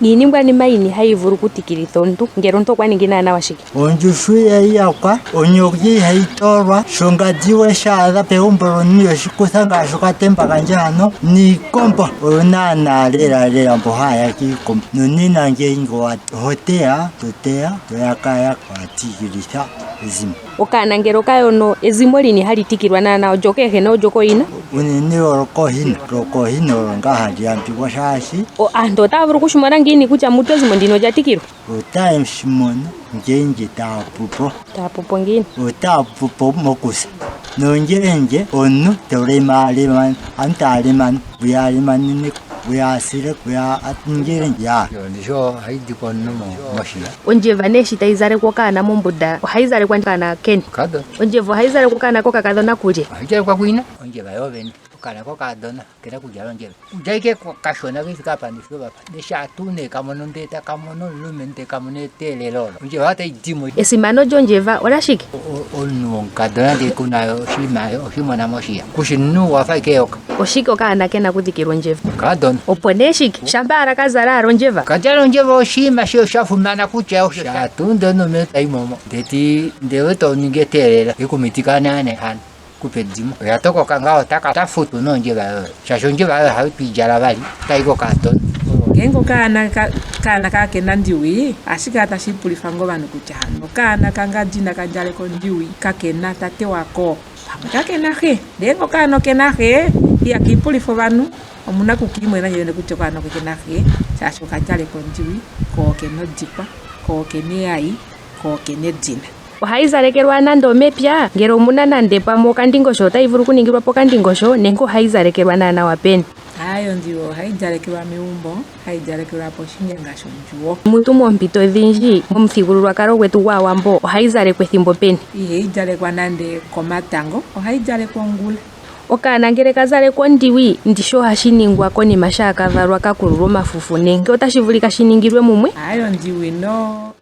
Ngini mbwani maini haivuru kutikilitha omuntu ngero omuntu okwaningina na washiki. Onjushu yakwa onyogi haitorwa shongadiwe shaadha peumboro niyo shikuthanga shokatemba kanje hano ni kombo onana lera mbohaya kikom nonina ngengo hotea toyakaya kwatikilitha ezimo. Okana ngero kayono ezimo lini halitikirwa na ojokehe na ojoko ina unene rokohina ngahali ampiwa shashi o ando tavuru kushimara ngini kucha mutu ezimo ndino jatikirwa time shimona ngenje tapupo ngini tapupo mokusa nonjenje onu teurema antaleman buyalemanine buyasire buya atingere ya ndisho haidi kono moshia onje vaneshi taizare kokana mombuda haizare kwankana ken kado onje vo haizare kokana kokakadona kuje haizare kwa kuina onje bayoven kana kokadona kera kujalo nje ujaike kashona kifika hapa ndifika hapa desha tune kamono ndeta kamono lumente kamone telelolo onje hata idimo esimano jonjeva orashiki onu kadona de kuna oshimona moshia kushinu wafaikeoka oshiko kana kena kutikirwa njeva kadona oponeshiki shambara kazara ronjeva kajalo njeva oshima shio shafumana kucha osha tunde no meta imomo deti ndeweto ningetelela ikumitikana ne han kupedzimo yatoko kangao tafutu no njeva shasho njeva haipijala bali kaiko katon gengo kana kake ndiwi ashika tashipulifango banu kuchano kana kanga jina kanjale ko ndiwi kake na tate wako kake na he dengo kana kena he ya kipulifo banu omuna kukimwe na yene kuchokana kena he shasho kanjale ko ndiwi ko keno jipa ko kenai ko kenedzina haizarekerwa nando mepya ngero muna nande pamo kandingosho taivuru kuningirwa po kandingosho nengo haizarekerwa nana wapeni hayo ndiwo haijarekerwa miumbo haijarekerwa po shinyengasho njuwo muntu mompito dhinji momuthigululwakalo gwetu gwAawambo haizarekwa ethimbo peni haijarekwa nande komatango haijarekwa ngula okana ngere kazalekwa ndiwi ndisho hashiningwa konima shakavalwa kakululwa mafufu nenge otashivulika shiningirwe mumwe hayo ndiwi no